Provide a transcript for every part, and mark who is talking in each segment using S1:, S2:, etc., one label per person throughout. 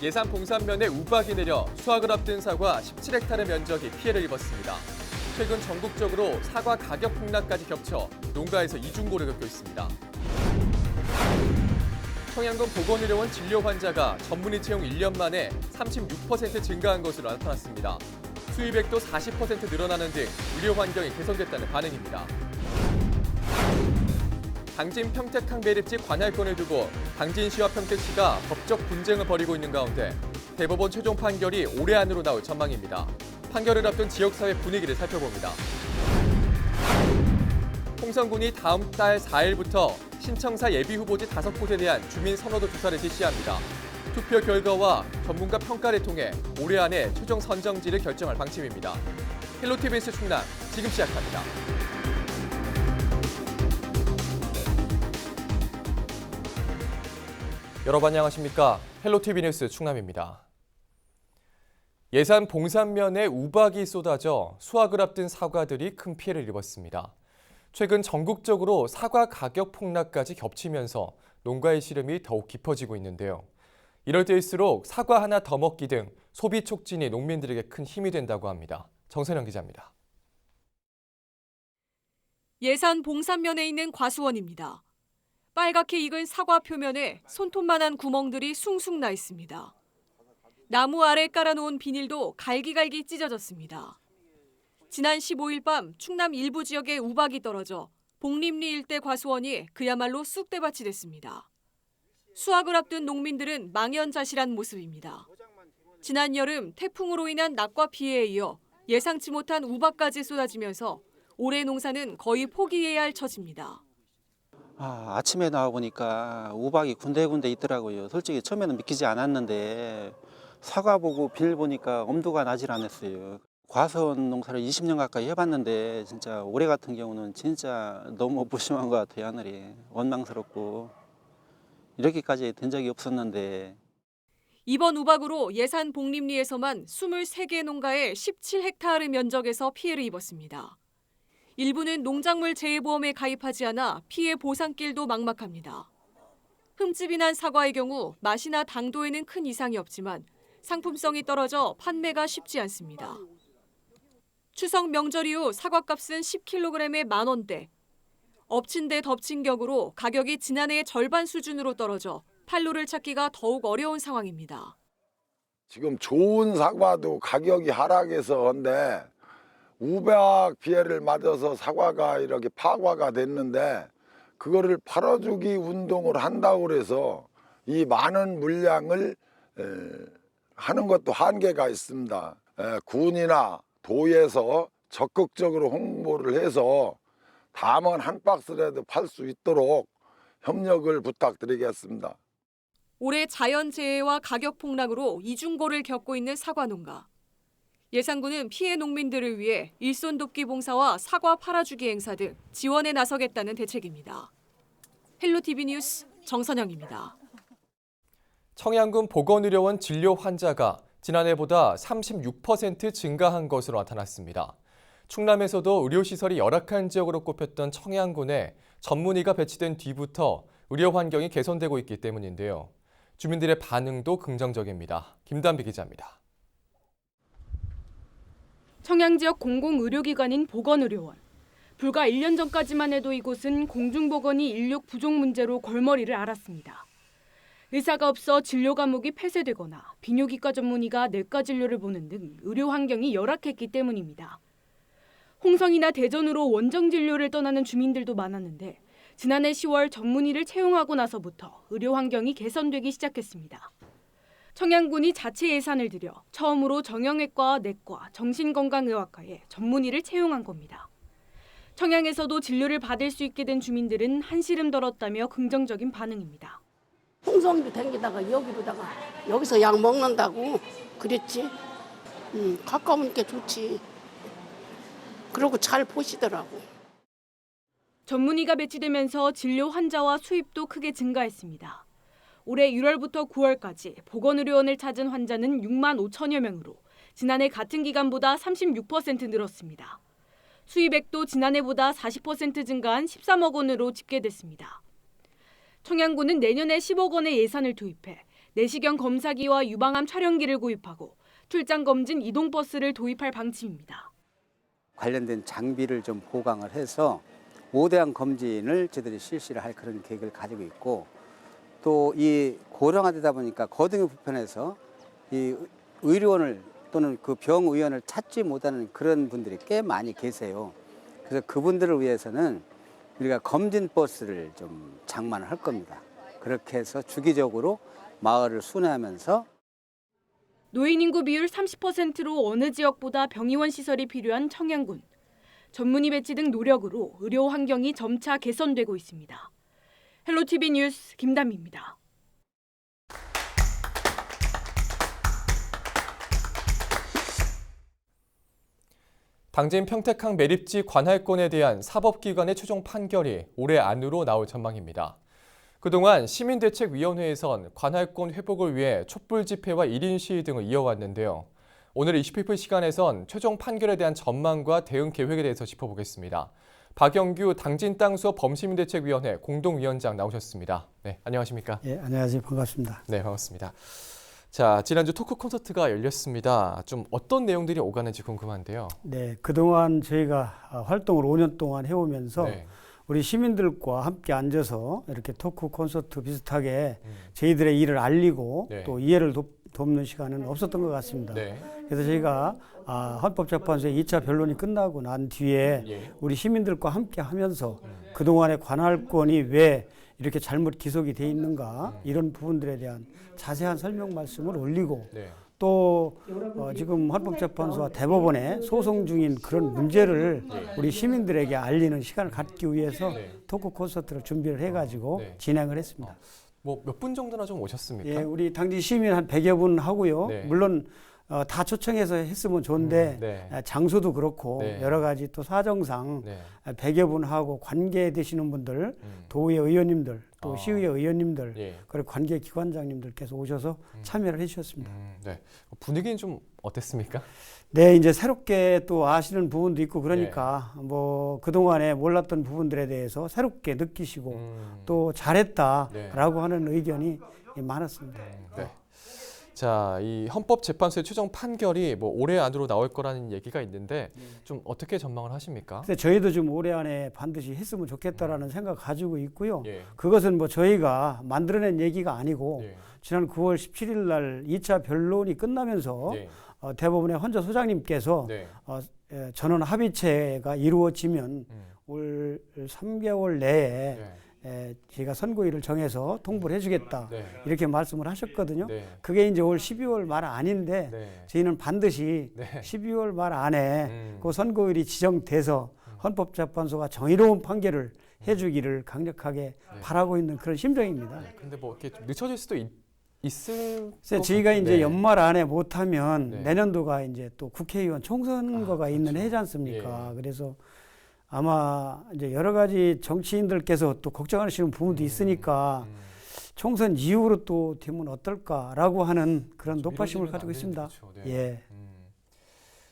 S1: 예산 봉산면에 우박이 내려 수확을 앞둔 사과 17헥타르 면적이 피해를 입었습니다. 최근 전국적으로 사과 가격 폭락까지 겹쳐 농가에서 이중고를 겪고 있습니다. 청양군 보건의료원 진료 환자가 전문의 채용 1년 만에 36% 증가한 것으로 나타났습니다. 수입액도 40% 늘어나는 등 의료 환경이 개선됐다는 반응입니다. 당진 평택항 매립지 관할권을 두고 당진시와 평택시가 법적 분쟁을 벌이고 있는 가운데 대법원 최종 판결이 올해 안으로 나올 전망입니다. 판결을 앞둔 지역사회 분위기를 살펴봅니다. 홍성군이 다음 달 4일부터 신청사 예비후보지 5곳에 대한 주민 선호도 조사를 실시합니다. 투표 결과와 전문가 평가를 통해 올해 안에 최종 선정지를 결정할 방침입니다. 헬로티비 뉴스 충남 지금 시작합니다. 여러분 안녕하십니까? 헬로티비 뉴스 충남입니다. 예산 봉산면에 우박이 쏟아져 수확을 앞둔 사과들이 큰 피해를 입었습니다. 최근 전국적으로 사과 가격 폭락까지 겹치면서 농가의 시름이 더욱 깊어지고 있는데요. 이럴 때일수록 사과 하나 더 먹기 등 소비 촉진이 농민들에게 큰 힘이 된다고 합니다. 정선영 기자입니다.
S2: 예산 봉산면에 있는 과수원입니다. 빨갛게 익은 사과 표면에 손톱만한 구멍들이 숭숭 나 있습니다. 나무 아래 깔아놓은 비닐도 갈기갈기 찢어졌습니다. 지난 15일 밤 충남 일부 지역에 우박이 떨어져 복림리 일대 과수원이 그야말로 쑥대밭이 됐습니다. 수확을 앞둔 농민들은 망연자실한 모습입니다. 지난 여름 태풍으로 인한 낙과 피해에 이어 예상치 못한 우박까지 쏟아지면서 올해 농사는 거의 포기해야 할 처지입니다.
S3: 아침에 나와보니까 우박이 군데군데 있더라고요. 솔직히 처음에는 믿기지 않았는데 사과 보고 빌 보니까 엄두가 나질 않았어요. 과수원 농사를 20년 가까이 해봤는데 진짜 올해 같은 경우는 진짜 너무 무심한 것 같아요. 하늘이 원망스럽고 이렇게까지 된 적이 없었는데.
S2: 이번 우박으로 예산 복림리에서만 23개 농가의 17헥타르 면적에서 피해를 입었습니다. 일부는 농작물 재해보험에 가입하지 않아 피해 보상길도 막막합니다. 흠집이 난 사과의 경우 맛이나 당도에는 큰 이상이 없지만 상품성이 떨어져 판매가 쉽지 않습니다. 추석 명절 이후 사과값은 10kg에 10,000원대. 엎친 데 덮친 격으로 가격이 지난해의 절반 수준으로 떨어져 판로를 찾기가 더욱 어려운 상황입니다.
S4: 지금 좋은 사과도 가격이 하락해서 한데 우박 피해를 맞아서 사과가 이렇게 파과가 됐는데 그거를 팔아주기 운동을 한다고 그래서 이 많은 물량을 하는 것도 한계가 있습니다. 군이나 도에서 적극적으로 홍보를 해서 담은 한 박스라도 팔 수 있도록 협력을 부탁드리겠습니다.
S2: 올해 자연재해와 가격 폭락으로 이중고를 겪고 있는 사과 농가. 예산군은 피해 농민들을 위해 일손 돕기 봉사와 사과 팔아주기 행사 등 지원에 나서겠다는 대책입니다. 헬로티비 뉴스 정선영입니다.
S1: 청양군 보건의료원 진료 환자가 지난해보다 36% 증가한 것으로 나타났습니다. 충남에서도 의료시설이 열악한 지역으로 꼽혔던 청양군에 전문의가 배치된 뒤부터 의료 환경이 개선되고 있기 때문인데요. 주민들의 반응도 긍정적입니다. 김단비 기자입니다.
S5: 청양 지역 공공의료기관인 보건의료원. 불과 1년 전까지만 해도 이곳은 공중보건이 인력 부족 문제로 골머리를 앓았습니다. 의사가 없어 진료 과목이 폐쇄되거나 비뇨기과 전문의가 내과 진료를 보는 등 의료 환경이 열악했기 때문입니다. 홍성이나 대전으로 원정 진료를 떠나는 주민들도 많았는데 지난해 10월 전문의를 채용하고 나서부터 의료 환경이 개선되기 시작했습니다. 청양군이 자체 예산을 들여 처음으로 정형외과, 내과, 정신건강의학과에 전문의를 채용한 겁니다. 청양에서도 진료를 받을 수 있게 된 주민들은 한시름 덜었다며 긍정적인 반응입니다.
S6: 홍성도 댕기다가 여기로다가 여기서 약 먹는다고 그랬지. 가까우니까 좋지. 그리고 잘 보시더라고.
S5: 전문의가 배치되면서 진료 환자와 수입도 크게 증가했습니다. 올해 1월부터 9월까지 보건의료원을 찾은 환자는 6만 5천여 명으로 지난해 같은 기간보다 36% 늘었습니다. 수입액도 지난해보다 40% 증가한 13억 원으로 집계됐습니다. 청양군은 내년에 10억 원의 예산을 투입해 내시경 검사기와 유방암 촬영기를 구입하고 출장 검진 이동버스를 도입할 방침입니다.
S7: 관련된 장비를 좀 보강을 해서 5대양 검진을 저희들이 실시를 할 그런 계획을 가지고 있고, 또 이 고령화되다 보니까 거동이 불편해서 이 의료원을 또는 그 병의원을 찾지 못하는 그런 분들이 꽤 많이 계세요. 그래서 그분들을 위해서는 우리가 검진 버스를 좀 장만을 할 겁니다. 그렇게 해서 주기적으로 마을을 순회하면서
S5: 노인 인구 비율 30%로 어느 지역보다 병의원 시설이 필요한 청양군. 전문의 배치 등 노력으로 의료 환경이 점차 개선되고 있습니다. 헬로티비 뉴스 김담희입니다.
S1: 당진 평택항 매립지 관할권에 대한 사법기관의 최종 판결이 올해 안으로 나올 전망입니다. 그동안 시민대책위원회에선 관할권 회복을 위해 촛불 집회와 1인 시위 등을 이어왔는데요. 오늘 20people 시간에선 최종 판결에 대한 전망과 대응 계획에 대해서 짚어보겠습니다. 박영규 당진 땅수업 범시민대책위원회 공동위원장 나오셨습니다. 네, 안녕하십니까?
S8: 예, 안녕하세요. 반갑습니다.
S1: 네, 반갑습니다. 자, 지난주 토크 콘서트가 열렸습니다. 좀 어떤 내용들이 오가는지 궁금한데요.
S8: 네, 그동안 저희가 활동을 5년 동안 해오면서
S1: 네.
S8: 우리 시민들과 함께 앉아서 이렇게 토크 콘서트 비슷하게 저희들의 일을 알리고
S1: 네.
S8: 또 이해를 돕는 시간은 없었던 것 같습니다.
S1: 네.
S8: 그래서 저희가 헌법재판소의 2차 변론이 끝나고 난 뒤에
S1: 예.
S8: 우리 시민들과 함께 하면서 그동안의 관할권이 왜 이렇게 잘못 기속이 돼 있는가 이런 부분들에 대한 자세한 설명 말씀을 올리고
S1: 네.
S8: 또 지금 헌법재판소와 대법원에 소송 중인 그런 문제를 우리 시민들에게 알리는 시간을 갖기 위해서
S1: 네.
S8: 토크 콘서트를 준비를 해가지고
S1: 네.
S8: 진행을 했습니다.
S1: 뭐 몇 분 정도나 좀 오셨습니까?
S8: 예, 우리 당진 시민 한 100여 분 하고요.
S1: 네.
S8: 물론 다 초청해서 했으면 좋은데
S1: 네.
S8: 장소도 그렇고
S1: 네.
S8: 여러 가지 또 사정상
S1: 네.
S8: 100여 분 하고 관계되시는 분들, 도의회 의원님들, 또 시의회 의원님들,
S1: 예.
S8: 그리고 관계기관장님들께서 오셔서 참여를 해주셨습니다.
S1: 네. 분위기는 좀 어땠습니까?
S8: 네, 이제 새롭게 또 아시는 부분도 있고 그러니까 뭐 그동안에 몰랐던 부분들에 대해서 새롭게 느끼시고 또 잘했다라고 하는 의견이 많았습니다.
S1: 네. 자, 이 헌법재판소의 최종 판결이 뭐 올해 안으로 나올 거라는 얘기가 있는데 좀 어떻게 전망을 하십니까?
S8: 근데 저희도 좀 올해 안에 반드시 했으면 좋겠다라는 생각 가지고 있고요.
S1: 예.
S8: 그것은 뭐 저희가 만들어낸 얘기가 아니고
S1: 예.
S8: 지난 9월 17일 날 2차 변론이 끝나면서
S1: 예.
S8: 대법원의 헌재 소장님께서
S1: 네.
S8: 전원 합의체가 이루어지면 올 3개월 내에
S1: 네.
S8: 제가 선고일을 정해서 통보를 해주겠다
S1: 네.
S8: 이렇게 말씀을 하셨거든요.
S1: 네.
S8: 그게 이제 올 12월 말 아닌데
S1: 네.
S8: 저희는 반드시
S1: 네.
S8: 12월 말 안에 그 선고일이 지정돼서 헌법재판소가 정의로운 판결을 해주기를 강력하게 바라고 있는 그런 심정입니다.
S1: 근데 뭐 이렇게 좀 늦춰질 수도 있을
S8: 그래서 저희가 이제
S1: 네.
S8: 연말 안에 못하면
S1: 네.
S8: 내년도가 이제 또 국회의원 총선거가
S1: 그렇죠.
S8: 있는 해지 않습니까?
S1: 예.
S8: 그래서 아마 이제 여러 가지 정치인들께서 또 걱정하시는 부분도 있으니까 총선 이후로 또 되면 어떨까라고 하는 그런 높아심을 가지고 있습니다.
S1: 거죠. 네.
S8: 예.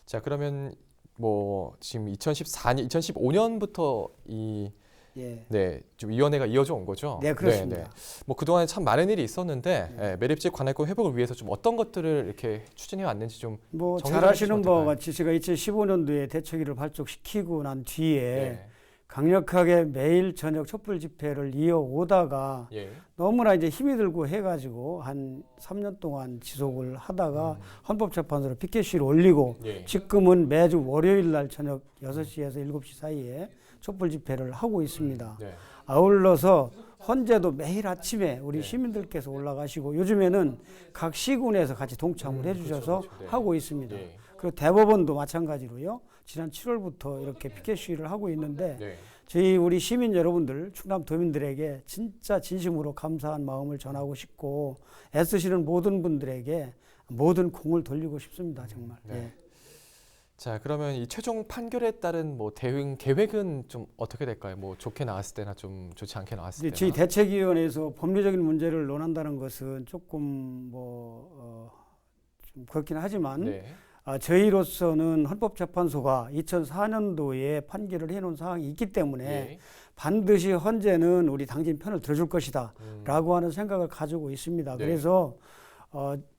S1: 자, 그러면 뭐 지금 2014년, 2015년부터 이
S8: 예.
S1: 네, 좀 위원회가 이어져 온 거죠.
S8: 네, 그렇습니다.
S1: 뭐 그동안에 참 많은 일이 있었는데 예, 매립지 관할권 회복을 위해서 좀 어떤 것들을 이렇게 추진해 왔는지 좀
S8: 뭐
S1: 정리
S8: 잘
S1: 좀
S8: 아시는
S1: 해주시면
S8: 바와
S1: 어떨까요?
S8: 같이 제가 2015년도에 대책위를 발족시키고 난 뒤에
S1: 네.
S8: 강력하게 매일 저녁 촛불 집회를 이어오다가
S1: 예.
S8: 너무나 이제 힘이 들고 해가지고 한 3년 동안 지속을 하다가 헌법재판소로 피켓시를 올리고
S1: 예.
S8: 지금은 매주 월요일 날 저녁 6시에서 7시 사이에 촛불 집회를 하고 있습니다.
S1: 네.
S8: 아울러서 헌재도 매일 아침에 우리
S1: 네.
S8: 시민들께서 올라가시고 요즘에는 각 시군에서 같이 동참을 해주셔서
S1: 그렇죠. 네.
S8: 하고 있습니다.
S1: 예.
S8: 그리고 대법원도 마찬가지로요. 지난 7월부터 이렇게 피켓 시위를 하고 있는데
S1: 네.
S8: 저희 우리 시민 여러분들, 충남 도민들에게 진짜 진심으로 감사한 마음을 전하고 싶고 애쓰시는 모든 분들에게 모든 공을 돌리고 싶습니다. 정말.
S1: 네.
S8: 예.
S1: 자, 그러면 이 최종 판결에 따른 뭐 대응 계획은 좀 어떻게 될까요? 뭐 좋게 나왔을 때나 좀 좋지 않게 나왔을
S8: 이제
S1: 때나.
S8: 저희 대책위원회에서 법리적인 문제를 논한다는 것은 조금 좀 그렇긴 하지만
S1: 네.
S8: 저희로서는 헌법재판소가 2004년도에 판결을 해놓은 사항이 있기 때문에
S1: 예.
S8: 반드시 헌재는 우리 당진 편을 들어줄 것이다 라고 하는 생각을 가지고 있습니다. 그래서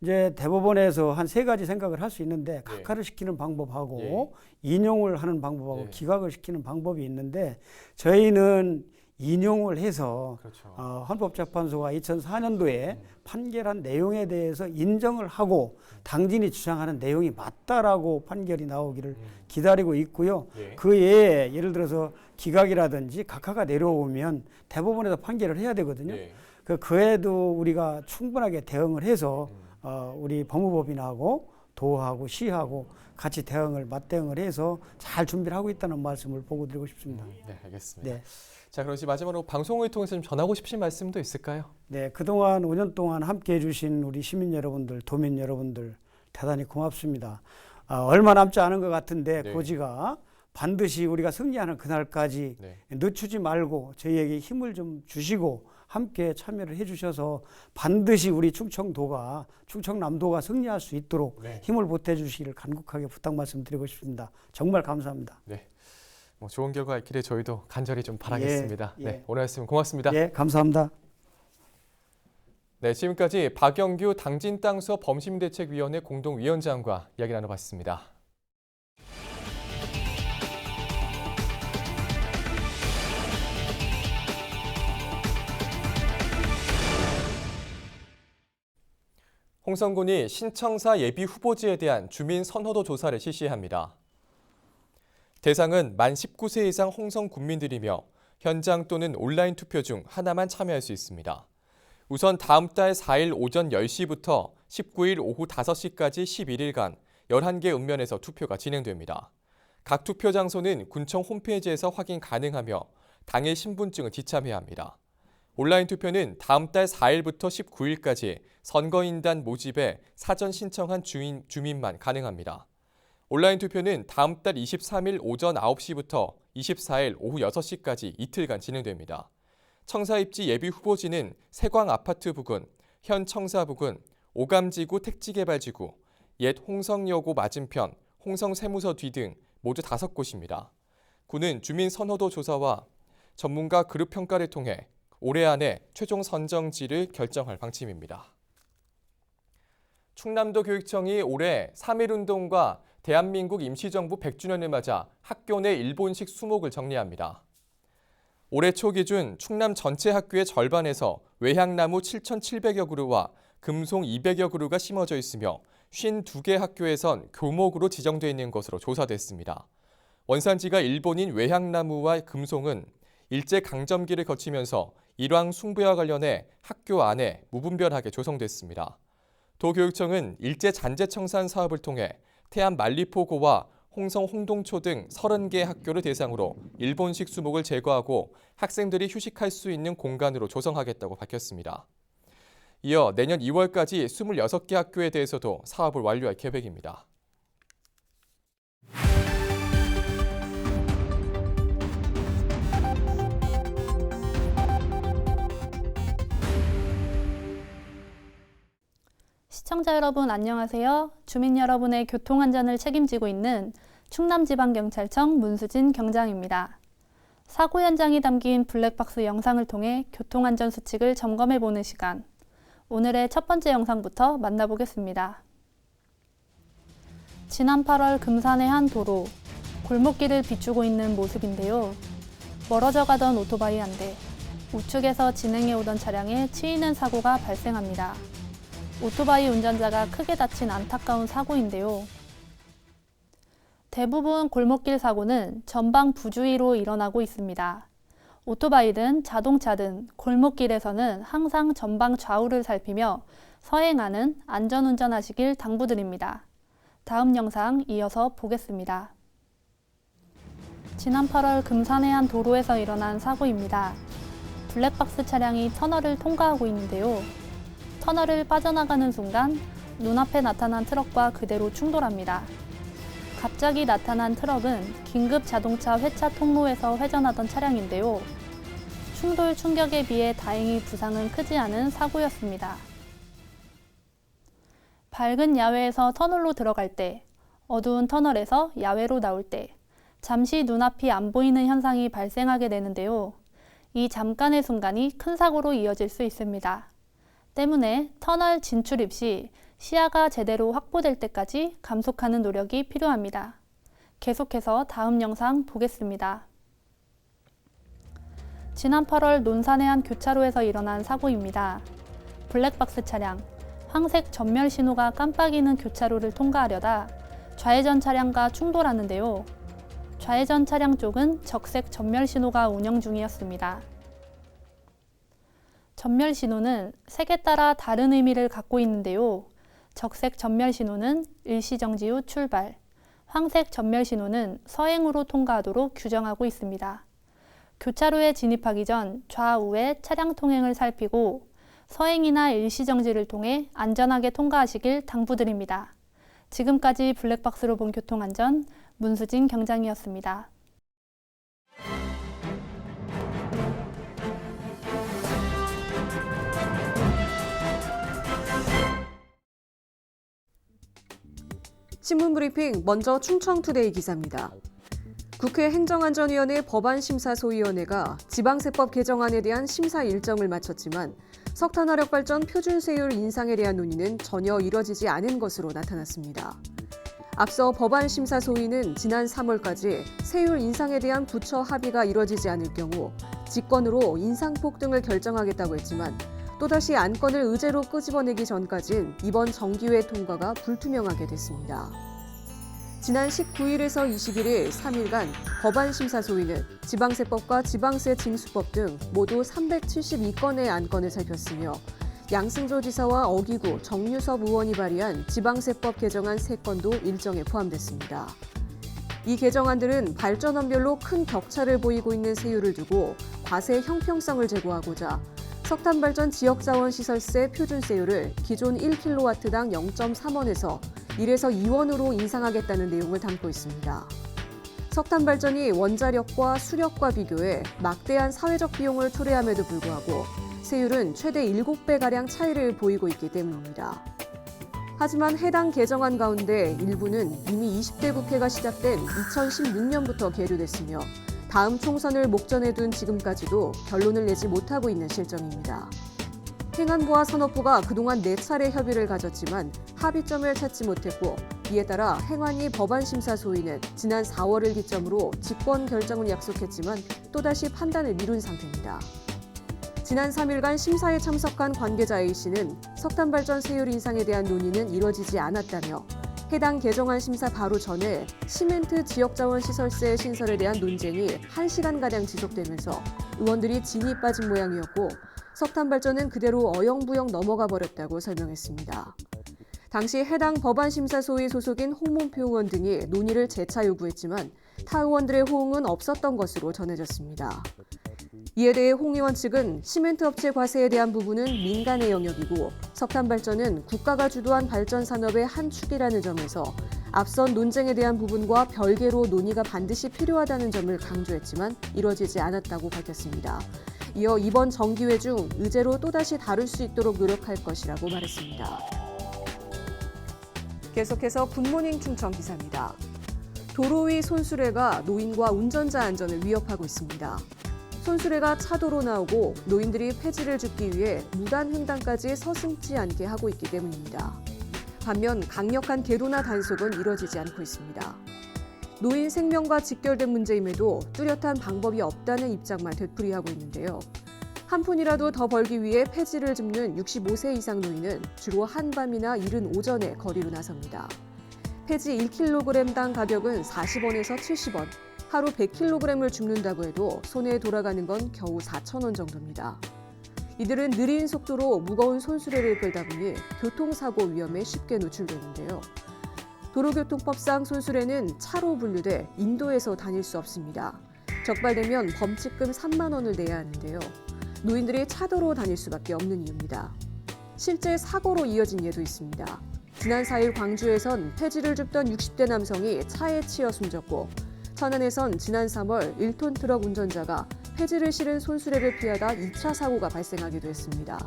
S8: 이제 대법원에서 한 3가지 생각을 할 수 있는데 각하를 시키는 방법하고 인용을 하는 방법하고 기각을 시키는 방법이 있는데 저희는 인용을 해서
S1: 그렇죠.
S8: 헌법재판소가 2004년도에 판결한 내용에 대해서 인정을 하고 당진이 주장하는 내용이 맞다라고 판결이 나오기를 기다리고 있고요. 그 외에 예를 들어서 기각이라든지 각하가 내려오면 대법원에서 판결을 해야 되거든요. 그에도 우리가 충분하게 대응을 해서 우리 법무법인하고 도하고 시하고 같이 맞대응을 해서 잘 준비를 하고 있다는 말씀을 보고 드리고 싶습니다.
S1: 네, 알겠습니다.
S8: 네.
S1: 자, 그럼 이제 마지막으로 방송을 통해서 좀 전하고 싶으신 말씀도 있을까요?
S8: 네, 그동안 5년 동안 함께해 주신 우리 시민 여러분들, 도민 여러분들 대단히 고맙습니다. 얼마 남지 않은 것 같은데 고지가 반드시 우리가 승리하는 그날까지 늦추지 말고 저희에게 힘을 좀 주시고 함께 참여를 해주셔서 반드시 우리 충청남도가 승리할 수 있도록 힘을 보태주시기를 간곡하게 부탁 말씀드리고 싶습니다. 정말 감사합니다.
S1: 네, 뭐 좋은 결과 있기를 저희도 간절히 좀 바라겠습니다. 네, 오늘 말씀 고맙습니다.
S8: 예, 감사합니다.
S1: 네, 지금까지 박영규 당진 땅수업 범시민대책위원회 공동위원장과 이야기 나눠봤습니다. 홍성군이 신청사 예비 후보지에 대한 주민 선호도 조사를 실시합니다. 대상은 만 19세 이상 홍성 군민들이며 현장 또는 온라인 투표 중 하나만 참여할 수 있습니다. 우선 다음 달 4일 오전 10시부터 19일 오후 5시까지 11일간 11개 읍면에서 투표가 진행됩니다. 각 투표 장소는 군청 홈페이지에서 확인 가능하며 당일 신분증을 지참해야 합니다. 온라인 투표는 다음 달 4일부터 19일까지 선거인단 모집에 사전 신청한 주민만 가능합니다. 온라인 투표는 다음 달 23일 오전 9시부터 24일 오후 6시까지 이틀간 진행됩니다. 청사 입지 예비 후보지는 세광 아파트 부근, 현 청사 부근, 오감지구 택지개발지구, 옛 홍성여고 맞은편, 홍성세무서 뒤 등 모두 5곳입니다. 군은 주민 선호도 조사와 전문가 그룹 평가를 통해 올해 안에 최종 선정지를 결정할 방침입니다. 충남도 교육청이 올해 3.1운동과 대한민국 임시정부 100주년을 맞아 학교 내 일본식 수목을 정리합니다. 올해 초 기준 충남 전체 학교의 절반에서 외향나무 7,700여 그루와 금송 200여 그루가 심어져 있으며 52개 학교에선 교목으로 지정되어 있는 것으로 조사됐습니다. 원산지가 일본인 외향나무와 금송은 일제강점기를 거치면서 일왕 숭배와 관련해 학교 안에 무분별하게 조성됐습니다. 도교육청은 일제잔재청산 사업을 통해 태안 만리포고와 홍성 홍동초 등 30개 학교를 대상으로 일본식 수목을 제거하고 학생들이 휴식할 수 있는 공간으로 조성하겠다고 밝혔습니다. 이어 내년 2월까지 26개 학교에 대해서도 사업을 완료할 계획입니다.
S9: 시청자 여러분 안녕하세요. 주민 여러분의 교통안전을 책임지고 있는 충남지방경찰청 문수진 경장입니다. 사고 현장이 담긴 블랙박스 영상을 통해 교통안전 수칙을 점검해보는 시간. 오늘의 첫 번째 영상부터 만나보겠습니다. 지난 8월 금산의 한 도로, 골목길을 비추고 있는 모습인데요. 멀어져 가던 오토바이 한 대, 우측에서 진행해오던 차량에 치이는 사고가 발생합니다. 오토바이 운전자가 크게 다친 안타까운 사고인데요. 대부분 골목길 사고는 전방 부주의로 일어나고 있습니다. 오토바이든 자동차든 골목길에서는 항상 전방 좌우를 살피며 서행하는 안전운전하시길 당부드립니다. 다음 영상 이어서 보겠습니다. 지난 8월 금산의 한 도로에서 일어난 사고입니다. 블랙박스 차량이 터널을 통과하고 있는데요. 터널을 빠져나가는 순간 눈앞에 나타난 트럭과 그대로 충돌합니다. 갑자기 나타난 트럭은 긴급 자동차 회차 통로에서 회전하던 차량인데요. 충돌 충격에 비해 다행히 부상은 크지 않은 사고였습니다. 밝은 야외에서 터널로 들어갈 때, 어두운 터널에서 야외로 나올 때, 잠시 눈앞이 안 보이는 현상이 발생하게 되는데요. 이 잠깐의 순간이 큰 사고로 이어질 수 있습니다. 때문에 터널 진출입 시 시야가 제대로 확보될 때까지 감속하는 노력이 필요합니다. 계속해서 다음 영상 보겠습니다. 지난 8월 논산의 한 교차로에서 일어난 사고입니다. 블랙박스 차량, 황색 전멸 신호가 깜빡이는 교차로를 통과하려다 좌회전 차량과 충돌하는데요. 좌회전 차량 쪽은 적색 전멸 신호가 운영 중이었습니다. 전멸 신호는 색에 따라 다른 의미를 갖고 있는데요. 적색 전멸 신호는 일시정지 후 출발, 황색 전멸 신호는 서행으로 통과하도록 규정하고 있습니다. 교차로에 진입하기 전 좌우의 차량 통행을 살피고 서행이나 일시정지를 통해 안전하게 통과하시길 당부드립니다. 지금까지 블랙박스로 본 교통안전 문수진 경장이었습니다.
S2: 신문 브리핑 먼저 충청투데이 기사입니다. 국회 행정안전위원회 법안심사소위원회가 지방세법 개정안에 대한 심사 일정을 마쳤지만 석탄화력발전 표준세율 인상에 대한 논의는 전혀 이뤄지지 않은 것으로 나타났습니다. 앞서 법안심사소위는 지난 3월까지 세율 인상에 대한 부처 합의가 이뤄지지 않을 경우 직권으로 인상폭 등을 결정하겠다고 했지만 또다시 안건을 의제로 끄집어내기 전까진 이번 정기회 통과가 불투명하게 됐습니다. 지난 19일에서 21일 3일간 법안심사소위는 지방세법과 지방세 징수법 등 모두 372건의 안건을 살폈으며 양승조 지사와 어기구, 정유섭 의원이 발의한 지방세법 개정안 3건도 일정에 포함됐습니다. 이 개정안들은 발전원별로 큰 격차를 보이고 있는 세율을 두고 과세 형평성을 제고하고자 석탄발전 지역자원시설세 표준세율을 기존 1kW당 0.3원에서 1에서 2원으로 인상하겠다는 내용을 담고 있습니다. 석탄발전이 원자력과 수력과 비교해 막대한 사회적 비용을 초래함에도 불구하고 세율은 최대 7배가량 차이를 보이고 있기 때문입니다. 하지만 해당 개정안 가운데 일부는 이미 20대 국회가 시작된 2016년부터 계류됐으며 다음 총선을 목전에 둔 지금까지도 결론을 내지 못하고 있는 실정입니다. 행안부와 산업부가 그동안 4차례 협의를 가졌지만 합의점을 찾지 못했고 이에 따라 행안위 법안심사소위는 지난 4월을 기점으로 직권 결정을 약속했지만 또다시 판단을 미룬 상태입니다. 지난 3일간 심사에 참석한 관계자 A씨는 석탄발전 세율 인상에 대한 논의는 이뤄지지 않았다며 해당 개정안 심사 바로 전에 시멘트 지역자원시설세 신설에 대한 논쟁이 1시간가량 지속되면서 의원들이 진이 빠진 모양이었고 석탄발전은 그대로 어영부영 넘어가 버렸다고 설명했습니다. 당시 해당 법안심사소위 소속인 홍문표 의원 등이 논의를 재차 요구했지만 타 의원들의 호응은 없었던 것으로 전해졌습니다. 이에 대해 홍 의원 측은 시멘트 업체 과세에 대한 부분은 민간의 영역이고 석탄발전은 국가가 주도한 발전 산업의 한 축이라는 점에서 앞선 논쟁에 대한 부분과 별개로 논의가 반드시 필요하다는 점을 강조했지만 이뤄지지 않았다고 밝혔습니다. 이어 이번 정기회 중 의제로 또다시 다룰 수 있도록 노력할 것이라고 말했습니다. 계속해서 굿모닝 충청 기사입니다. 도로 위 손수레가 노인과 운전자 안전을 위협하고 있습니다. 손수레가 차도로 나오고 노인들이 폐지를 줍기 위해 무단 횡단까지 서슴지 않게 하고 있기 때문입니다. 반면 강력한 계도나 단속은 이뤄지지 않고 있습니다. 노인 생명과 직결된 문제임에도 뚜렷한 방법이 없다는 입장만 되풀이하고 있는데요. 한 푼이라도 더 벌기 위해 폐지를 줍는 65세 이상 노인은 주로 한밤이나 이른 오전에 거리로 나섭니다. 폐지 1kg당 가격은 40원에서 70원, 하루 100kg을 줍는다고 해도 손에 돌아가는 건 겨우 4,000원 정도입니다. 이들은 느린 속도로 무거운 손수레를 끌다 보니 교통사고 위험에 쉽게 노출되는데요. 도로교통법상 손수레는 차로 분류돼 인도에서 다닐 수 없습니다. 적발되면 범칙금 3만 원을 내야 하는데요. 노인들이 차도로 다닐 수밖에 없는 이유입니다. 실제 사고로 이어진 예도 있습니다. 지난 4일 광주에선 폐지를 줍던 60대 남성이 차에 치여 숨졌고 천안에선 지난 3월 1톤 트럭 운전자가 폐지를 실은 손수레를 피하다 2차 사고가 발생하기도 했습니다.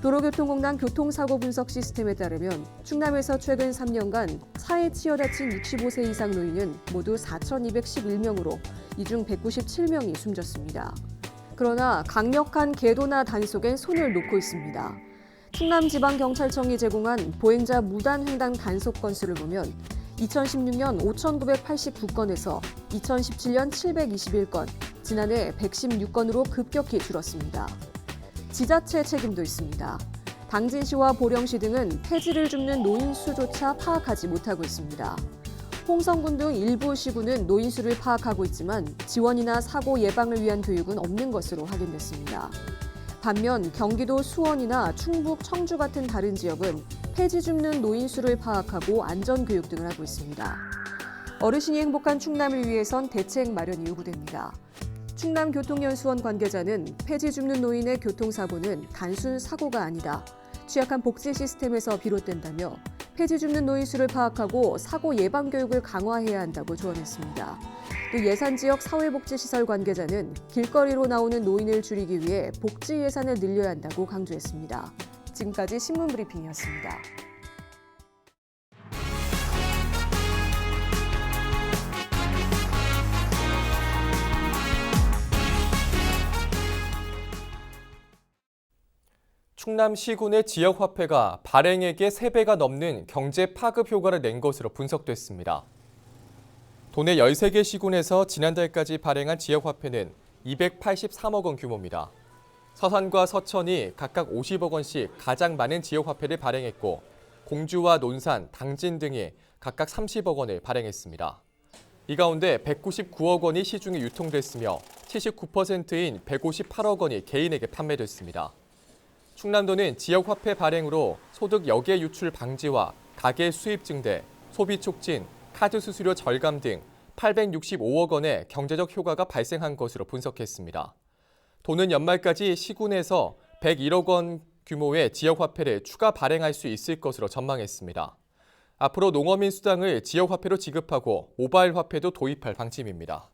S2: 도로교통공단 교통사고 분석 시스템에 따르면 충남에서 최근 3년간 차에 치여 다친 65세 이상 노인은 모두 4,211명으로 이 중 197명이 숨졌습니다. 그러나 강력한 계도나 단속엔 손을 놓고 있습니다. 충남지방경찰청이 제공한 보행자 무단횡단 단속 건수를 보면 2016년 5,989건에서 2017년 721건, 지난해 116건으로 급격히 줄었습니다. 지자체 책임도 있습니다. 당진시와 보령시 등은 폐지를 줍는 노인수조차 파악하지 못하고 있습니다. 홍성군 등 일부 시군은 노인수를 파악하고 있지만 지원이나 사고 예방을 위한 교육은 없는 것으로 확인됐습니다. 반면 경기도 수원이나 충북, 청주 같은 다른 지역은 폐지 줍는 노인수를 파악하고 안전교육 등을 하고 있습니다. 어르신이 행복한 충남을 위해선 대책 마련이 요구됩니다. 충남교통연수원 관계자는 폐지 줍는 노인의 교통사고는 단순 사고가 아니다. 취약한 복지 시스템에서 비롯된다며 폐지 줍는 노인수를 파악하고 사고 예방 교육을 강화해야 한다고 조언했습니다. 또 예산지역 사회복지시설 관계자는 길거리로 나오는 노인을 줄이기 위해 복지 예산을 늘려야 한다고 강조했습니다. 지금까지 신문브리핑이었습니다.
S1: 충남 시군의 지역화폐가 발행액의 3배가 넘는 경제 파급 효과를 낸 것으로 분석됐습니다. 도내 13개 시군에서 지난달까지 발행한 지역화폐는 283억 원 규모입니다. 서산과 서천이 각각 50억 원씩 가장 많은 지역화폐를 발행했고, 공주와 논산, 당진 등이 각각 30억 원을 발행했습니다. 이 가운데 199억 원이 시중에 유통됐으며 79%인 158억 원이 개인에게 판매됐습니다. 충남도는 지역화폐 발행으로 소득 역외 유출 방지와 가계 수입 증대, 소비 촉진, 카드 수수료 절감 등 865억 원의 경제적 효과가 발생한 것으로 분석했습니다. 도는 연말까지 시군에서 101억 원 규모의 지역화폐를 추가 발행할 수 있을 것으로 전망했습니다. 앞으로 농어민 수당을 지역화폐로 지급하고 모바일 화폐도 도입할 방침입니다.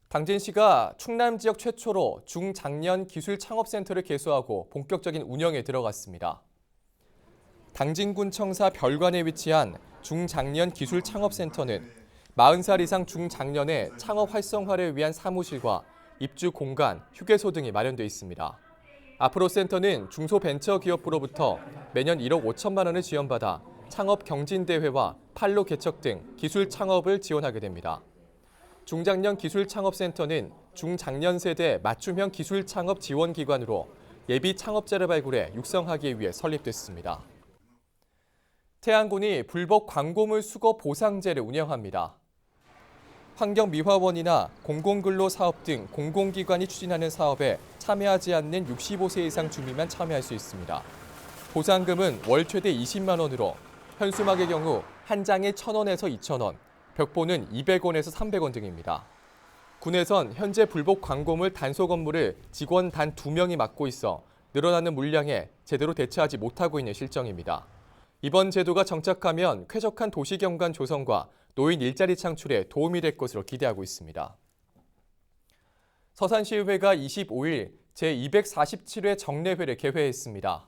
S1: 당진시가 충남 지역 최초로 중장년 기술창업센터를 개소하고 본격적인 운영에 들어갔습니다. 당진군청사 별관에 위치한 중장년 기술창업센터는 40살 이상 중장년의 창업 활성화를 위한 사무실과 입주 공간, 휴게소 등이 마련돼 있습니다. 앞으로 센터는 중소벤처기업부로부터 매년 1억 5천만 원을 지원받아 창업 경진대회와 판로 개척 등 기술 창업을 지원하게 됩니다. 중장년 기술창업센터는 중장년 세대 맞춤형 기술창업 지원기관으로 예비 창업자를 발굴해 육성하기 위해 설립됐습니다. 태안군이 불법 광고물 수거 보상제를 운영합니다. 환경미화원이나 공공근로사업 등 공공기관이 추진하는 사업에 참여하지 않는 65세 이상 주민만 참여할 수 있습니다. 보상금은 월 최대 20만 원으로 현수막의 경우 한 장에 1,000원에서 2,000원, 벽보는 200원에서 300원 등입니다. 군에선 현재 불법 광고물 단속 업무를 직원 단 2명이 맡고 있어 늘어나는 물량에 제대로 대처하지 못하고 있는 실정입니다. 이번 제도가 정착하면 쾌적한 도시경관 조성과 노인 일자리 창출에 도움이 될 것으로 기대하고 있습니다. 서산시의회가 25일 제247회 정례회를 개회했습니다.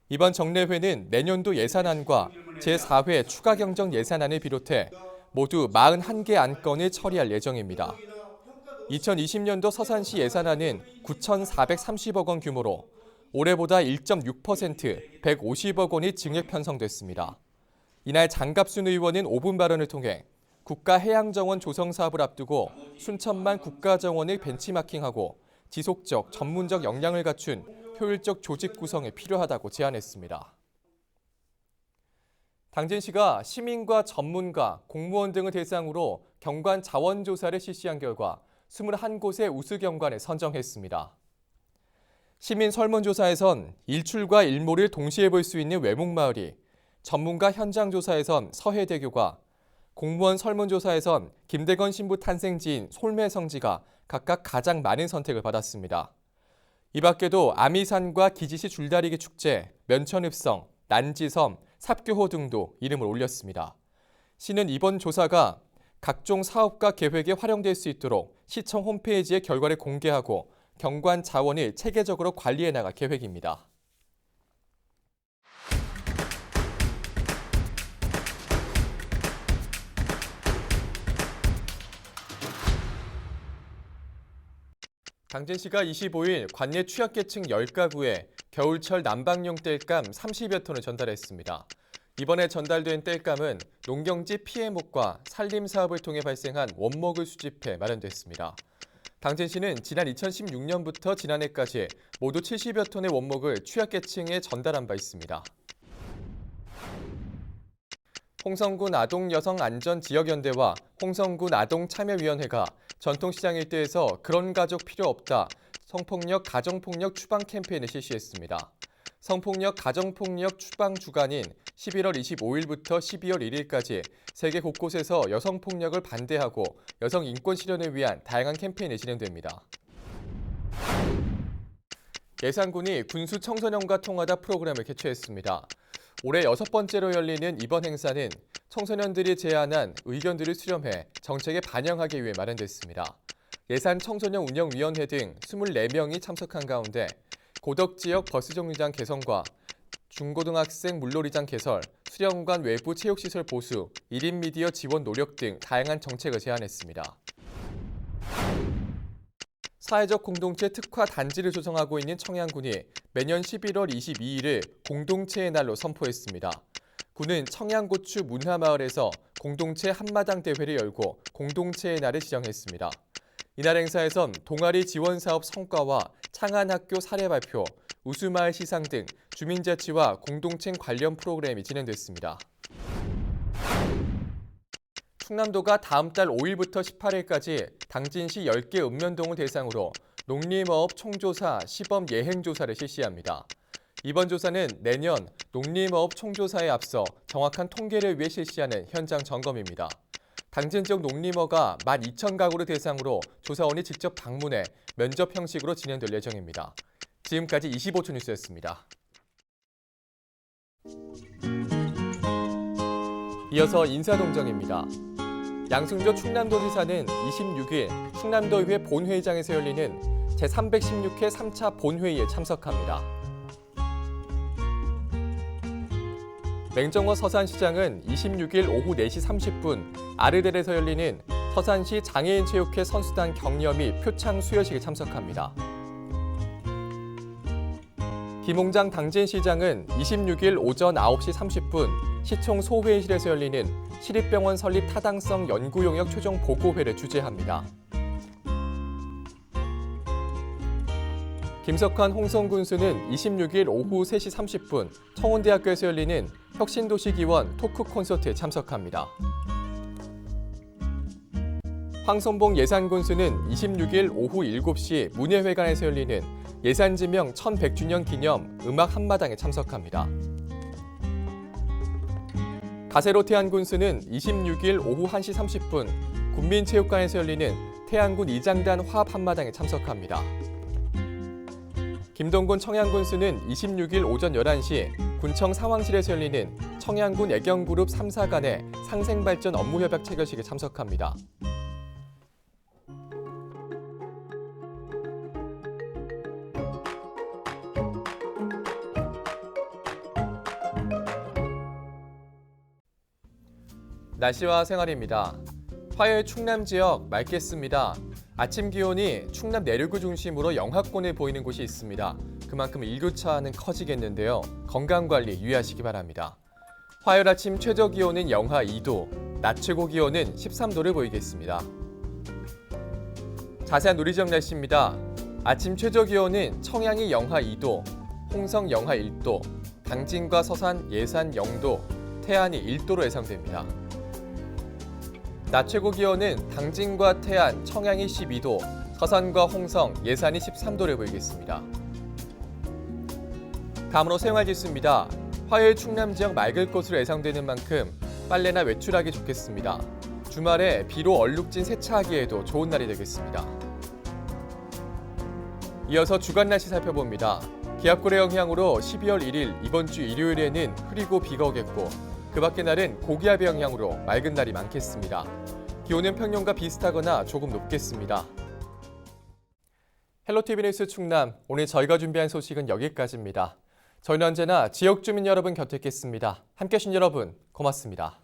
S1: 이번 정례회는 내년도 예산안과 제4회 추가경정 예산안을 비롯해 모두 41개 안건을 처리할 예정입니다. 2020년도 서산시 예산안은 9,430억 원 규모로 올해보다 1.6% 150억 원이 증액 편성됐습니다. 이날 장갑순 의원은 5분 발언을 통해 국가해양정원 조성 사업을 앞두고 순천만 국가정원을 벤치마킹하고 지속적, 전문적 역량을 갖춘 효율적 조직 구성이 필요하다고 제안했습니다. 당진시가 시민과 전문가, 공무원 등을 대상으로 경관 자원조사를 실시한 결과 21곳의 우수경관을 선정했습니다. 시민 설문조사에선 일출과 일몰을 동시에 볼 수 있는 외목마을이, 전문가 현장조사에선 서해대교가, 공무원 설문조사에선 김대건 신부 탄생지인 솔매성지가 각각 가장 많은 선택을 받았습니다. 이 밖에도 아미산과 기지시 줄다리기 축제, 면천읍성, 난지섬, 삽교호 등도 이름을 올렸습니다. 시는 이번 조사가 각종 사업과 계획에 활용될 수 있도록 시청 홈페이지에 결과를 공개하고 경관 자원을 체계적으로 관리해 나갈 계획입니다. 당진시가 25일 관내 취약계층 10가구에 겨울철 난방용 땔감 30여 톤을 전달했습니다. 이번에 전달된 땔감은 농경지 피해목과 산림사업을 통해 발생한 원목을 수집해 마련됐습니다. 당진시는 지난 2016년부터 지난해까지 모두 70여 톤의 원목을 취약계층에 전달한 바 있습니다. 홍성군 아동여성안전지역연대와 홍성군 아동참여위원회가 전통시장 일대에서 그런 가족 필요 없다, 성폭력, 가정폭력 추방 캠페인을 실시했습니다. 성폭력, 가정폭력 추방 주간인 11월 25일부터 12월 1일까지 세계 곳곳에서 여성폭력을 반대하고 여성 인권 실현을 위한 다양한 캠페인이 진행됩니다. 예산군이 군수 청소년과 통하다 프로그램을 개최했습니다. 올해 6번째로 열리는 이번 행사는 청소년들이 제안한 의견들을 수렴해 정책에 반영하기 위해 마련됐습니다. 예산 청소년 운영위원회 등 24명이 참석한 가운데 고덕지역 버스정류장 개선과 중고등학생 물놀이장 개설, 수련관 외부 체육시설 보수, 1인 미디어 지원 노력 등 다양한 정책을 제안했습니다. 사회적 공동체 특화 단지를 조성하고 있는 청양군이 매년 11월 22일을 공동체의 날로 선포했습니다. 군은 청양고추 문화마을에서 공동체 한마당 대회를 열고 공동체의 날을 지정했습니다. 이날 행사에선 동아리 지원사업 성과와 창안학교 사례 발표, 우수마을 시상 등 주민자치와 공동체 관련 프로그램이 진행됐습니다. 충남도가 다음 달 5일부터 18일까지 당진시 10개 읍면동을 대상으로 농림어업 총조사 시범 예행조사를 실시합니다. 이번 조사는 내년 농림어업 총조사에 앞서 정확한 통계를 위해 실시하는 현장 점검입니다. 당진 지역 농림어가 12,000가구를 대상으로 조사원이 직접 방문해 면접 형식으로 진행될 예정입니다. 지금까지 25초 뉴스였습니다. 이어서 인사동정입니다. 양승조 충남도지사는 26일 충남도의회 본회의장에서 열리는 제316회 3차 본회의에 참석합니다. 맹정호 서산시장은 26일 오후 4시 30분 아르델에서 열리는 서산시 장애인 체육회 선수단 격려 및 표창 수여식에 참석합니다. 김홍장 당진시장은 26일 오전 9시 30분 시청 소회의실에서 열리는 시립병원 설립 타당성 연구용역 최종 보고회를 주재합니다. 김석환 홍성군수는 26일 오후 3시 30분 청운대학교에서 열리는 혁신도시기원 토크 콘서트에 참석합니다. 황선봉 예산군수는 26일 오후 7시 문예회관에서 열리는 예산지명 1100주년 기념 음악 한마당에 참석합니다. 가세로 태안군수는 26일 오후 1시 30분 군민체육관에서 열리는 태안군 이장단 화합 한마당에 참석합니다. 김동군 청양군수는 26일 오전 11시 군청 상황실에서 열리는 청양군 애경그룹 3사 간의 상생발전 업무협약 체결식에 참석합니다. 날씨와 생활입니다. 화요일 충남 지역 맑겠습니다. 아침 기온이 충남 내륙을 중심으로 영하권에 보이는 곳이 있습니다. 그만큼 일교차는 커지겠는데요. 건강관리 유의하시기 바랍니다. 화요일 아침 최저 기온은 영하 2도, 낮 최고 기온은 13도를 보이겠습니다. 자세한 우리 지역 날씨입니다. 아침 최저 기온은 청양이 영하 2도, 홍성 영하 1도, 당진과 서산, 예산 0도, 태안이 1도로 예상됩니다. 낮 최고 기온은 당진과 태안, 청양이 12도, 서산과 홍성, 예산이 13도를 보이겠습니다. 다음으로 생활지수입니다. 화요일 충남 지역 맑을 것으로 예상되는 만큼 빨래나 외출하기 좋겠습니다. 주말에 비로 얼룩진 세차하기에도 좋은 날이 되겠습니다. 이어서 주간 날씨 살펴봅니다. 기압골의 영향으로 12월 1일 이번 주 일요일에는 흐리고 비가 오겠고 그 밖의 날은 고기압의 영향으로 맑은 날이 많겠습니다. 기온은 평년과 비슷하거나 조금 높겠습니다. 헬로티비 뉴스 충남, 오늘 저희가 준비한 소식은 여기까지입니다. 저희는 언제나 지역 주민 여러분 곁에 있겠습니다. 함께해 주신 여러분 고맙습니다.